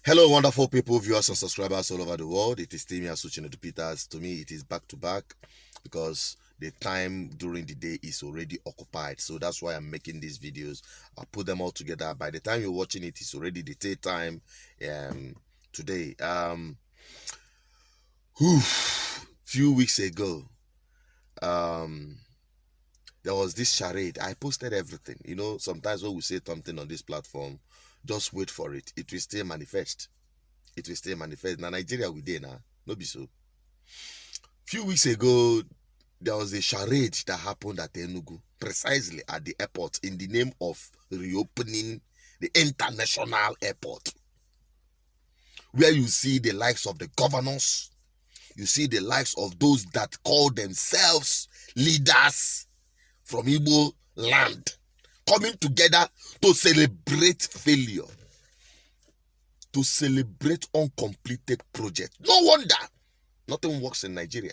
Hello, wonderful people, viewers and subscribers all over the world. It is Timmy Asuchino Peters. To me, it is back to back because the time during the day is already occupied. So that's why I'm making these videos. I put them all together. By the time you're watching it, it's already the daytime today. Few weeks ago, there was this charade. I posted everything. You know, sometimes when we say something on this platform, just wait for it. It will still manifest. It will still manifest. Now, Nigeria, we did now. No be so. Few weeks ago, there was a charade that happened at Enugu, precisely at the airport, in the name of reopening the international airport, where you see the likes of the governors, you see the likes of those that call themselves leaders from Igbo land, coming together to celebrate failure, to celebrate uncompleted projects. No wonder nothing works in Nigeria.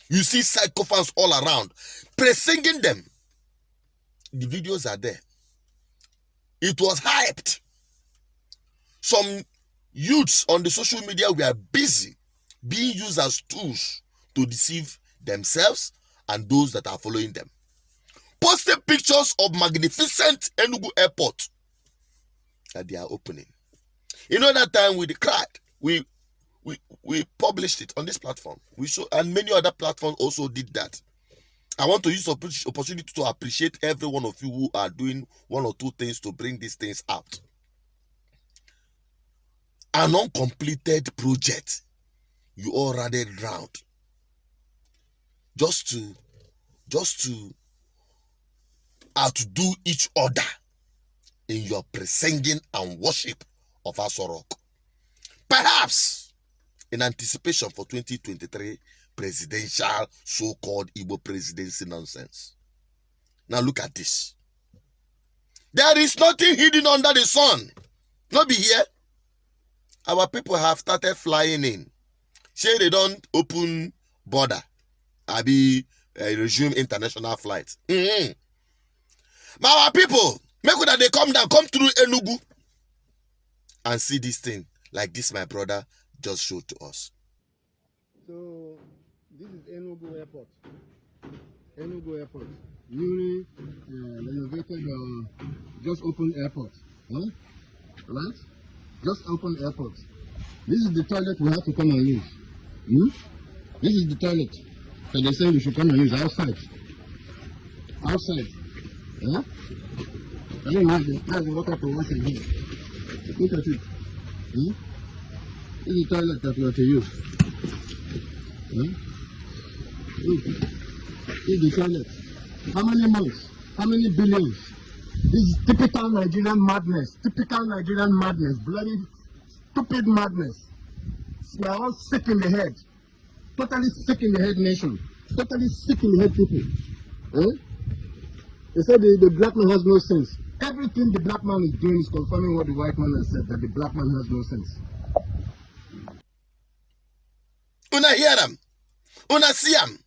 You see psychophants all around, pre-singing them. The videos are there. It was hyped. Some youths on the social media were busy being used as tools to deceive themselves and those that are following them. Posting pictures of magnificent Enugu airport that they are opening. You know, that time with the cried, we published it on this platform. We saw, and many other platforms also did that. I want to use the opportunity to appreciate every one of you who are doing one or two things to bring these things out. An uncompleted project, you all rallied round just to outdo each other in your pre-singing and worship of Aso Rock. Perhaps in anticipation for 2023 presidential so-called Igbo presidency nonsense. Now look at this. There is nothing hidden under the sun. Not be here. Our people have started flying in. Say they don't open border. Resume international flights. But our people, make sure that they come down, come through Enugu and see this thing like this my brother just showed to us. So this is Enugu Airport. Enugu Airport. Newly renovated, just open airport. Huh? Right? Just open airport. This is the toilet we have to come and use. This is the toilet. So they say we should come and use outside. Outside. Yeah? Can you imagine? That's the water to wash in here. Look at it. This is the toilet that we have to use. Look. This is the toilet. How many months? How many billions? This is typical Nigerian madness. Typical Nigerian madness. Bloody stupid madness. We are all sick in the head. Totally sick in the head nation. Totally sick in the head people. They said the black man has no sense. Everything the black man is doing is confirming what the white man has said, that the black man has no sense. Una hear them. Una see them.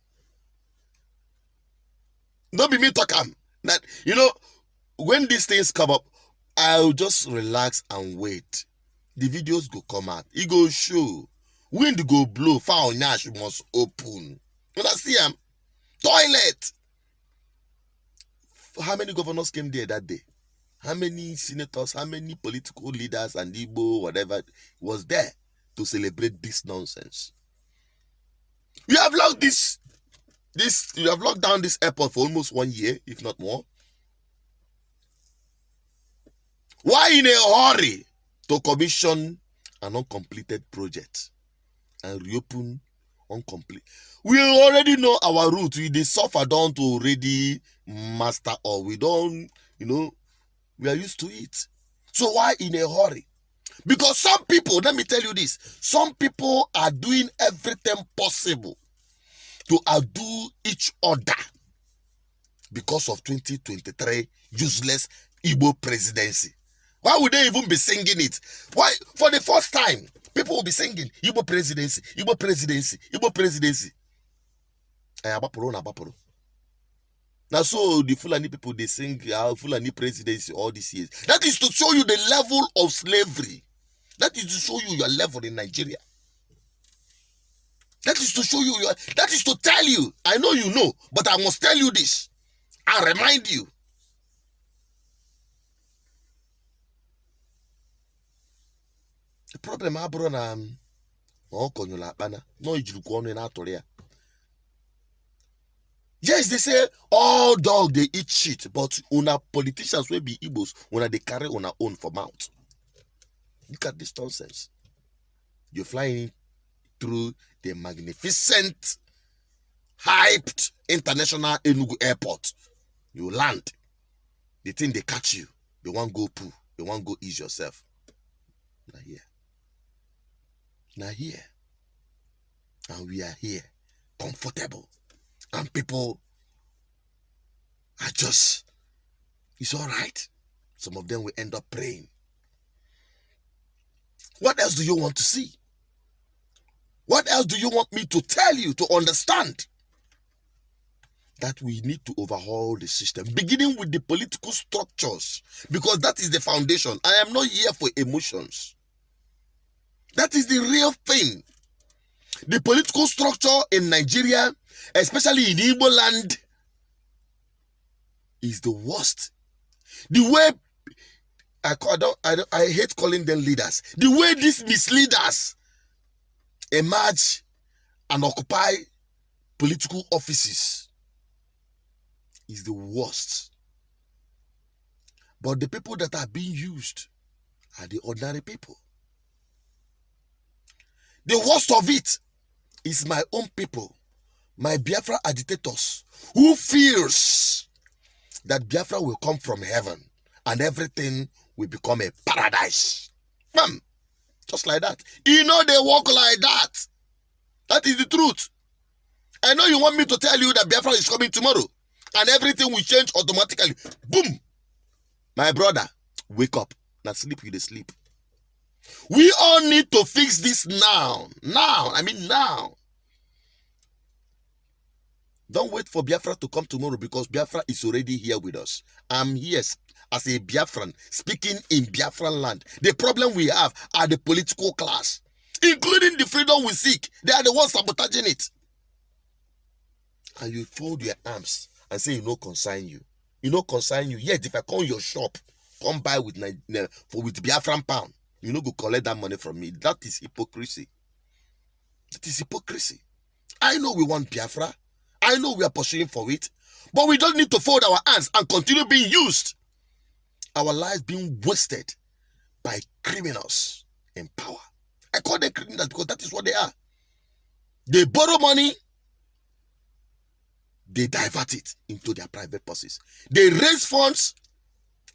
Don't be me talk them. That, you know, when these things come up, I'll just relax and wait. The videos go come out. It go show. Wind go blow. Foul Nash must open. Una see them. Toilet. How many governors came there that day? How many senators, how many political leaders and Igbo, whatever, was there to celebrate this nonsense? You have locked you have locked down this airport for almost 1 year, if not more. Why in a hurry to commission an uncompleted project and reopen incomplete? We already know our route. We suffer down to already master, or we don't, we are used to it. So why in a hurry? Because some people, let me tell you this, some people are doing everything possible to outdo each other because of 2023 useless Igbo presidency. Why would they even be singing it? Why? For the first time, people will be singing Igbo presidency, Igbo presidency, Igbo presidency. Now, so the Fulani people, they sing Fulani presidency all these years. That is to show you the level of slavery That is to show you your level in Nigeria. That is to show you that is to tell you. I know you know, but I must tell you this and remind you. The problem abụrụ na ọ kọnyụrụ akpana no ijirikwa ọnụ na-atụrụ ya. Yes, they say all dog they eat shit, but una politicians will be Igbos when they carry una own for mouth. Look at this nonsense. You're flying through the magnificent, hyped international Enugu airport. You land. They think they catch you. They want go poo. They want go ease yourself. Now here. Now here. And we are here. Comfortable. And people are just, it's all right. Some of them will end up praying. What else do you want to see? What else do you want me to tell you to understand? That we need to overhaul the system, beginning with the political structures, because that is the foundation. I am not here for emotions. That is the real thing. The political structure in Nigeria, especially in Igbo land, is the worst. The way I hate calling them leaders. The way these misleaders emerge and occupy political offices is the worst. But the people that are being used are the ordinary people. The worst of it is my own people, my Biafra agitators, who fears that Biafra will come from heaven and everything will become a paradise. Just like that. You know they walk like that. That is the truth. I know you want me to tell you that Biafra is coming tomorrow and everything will change automatically. Boom! My brother, wake up. Now sleep with the sleep. We all need to fix this now. Now. I mean now. Don't wait for Biafra to come tomorrow because Biafra is already here with us. I'm here as a Biafran speaking in Biafran land. The problem we have are the political class, including the freedom we seek. They are the ones sabotaging it. And you fold your arms and say, you know, consign you. You know, consign you. Yet, if I call your shop, come buy with Biafran pound, you know, go collect that money from me. That is hypocrisy. That is hypocrisy. I know we want Biafra. I know we are pursuing for it. But we don't need to fold our hands and continue being used. Our lives being wasted by criminals in power. I call them criminals because that is what they are. They borrow money. They divert it into their private purses. They raise funds.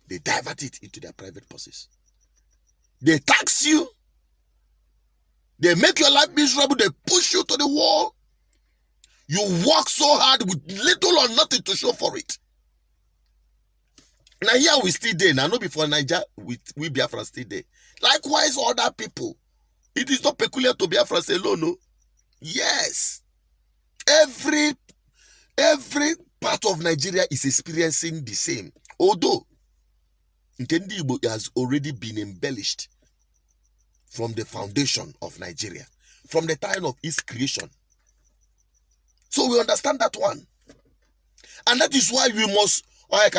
They divert it into their private purses. They tax you. They make your life miserable. They push you to the wall. You work so hard with little or nothing to show for it. Now here we still there. Now, not before Niger, we Biafra still there. Likewise, other people. It is not peculiar to Biafra alone, no. Yes. Every part of Nigeria is experiencing the same. Although, Nkendi Igbo has already been embellished from the foundation of Nigeria, from the time of its creation. So we understand that one. And that is why we must, that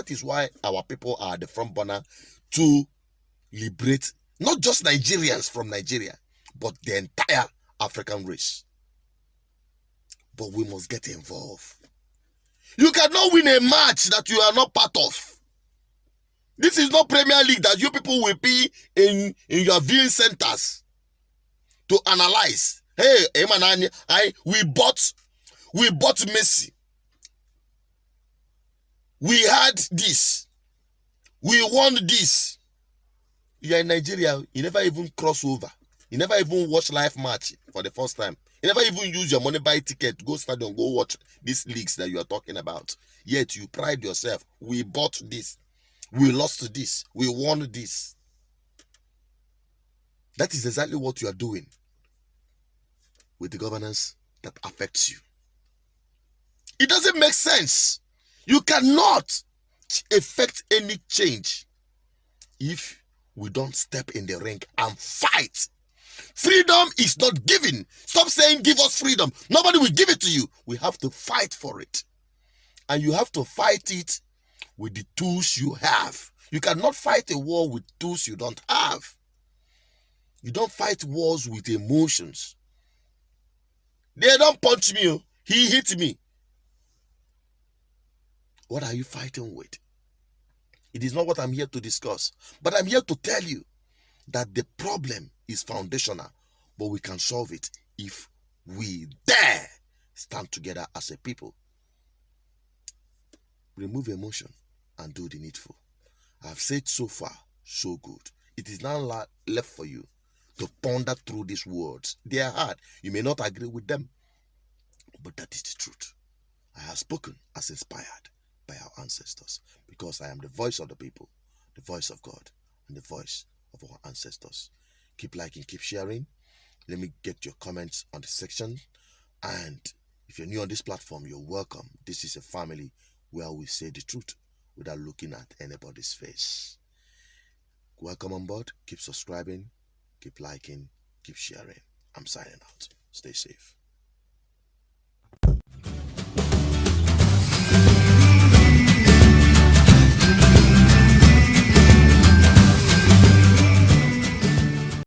is why our people are the front burner to liberate not just Nigerians from Nigeria, but the entire African race. But we must get involved. You cannot win a match that you are not part of. This is not Premier League that you people will be in your viewing centers to analyze. Hey, we bought Messi. We had this. We won this. You are in Nigeria. You never even cross over. You never even watch live match for the first time. You never even use your money buy ticket, go stadium, go watch these leagues that you are talking about. Yet you pride yourself. We bought this. We lost this. We won this. That is exactly what you are doing with the governance that affects you. It doesn't make sense. You cannot effect any change if we don't step in the ring and fight. Freedom is not given. Stop saying give us freedom. Nobody will give it to you. We have to fight for it. And you have to fight it with the tools you have. You cannot fight a war with tools you don't have. You don't fight wars with emotions. They don't punch me. He hit me. What are you fighting with? It is not what I'm here to discuss. But I'm here to tell you that the problem is foundational, but we can solve it if we dare stand together as a people. Remove emotion and do the needful. I've said so far, so good. It is now left for you to ponder through these words. They are hard. You may not agree with them, but that is the truth. I have spoken as inspired by our ancestors, because I am the voice of the people, the voice of God, and the voice of our ancestors. Keep liking, keep sharing. Let me get your comments on the section. And if you're new on this platform, you're welcome. This is a family where we say the truth without looking at anybody's face. Welcome on board. Keep subscribing, keep liking, keep sharing. I'm signing out. Stay safe.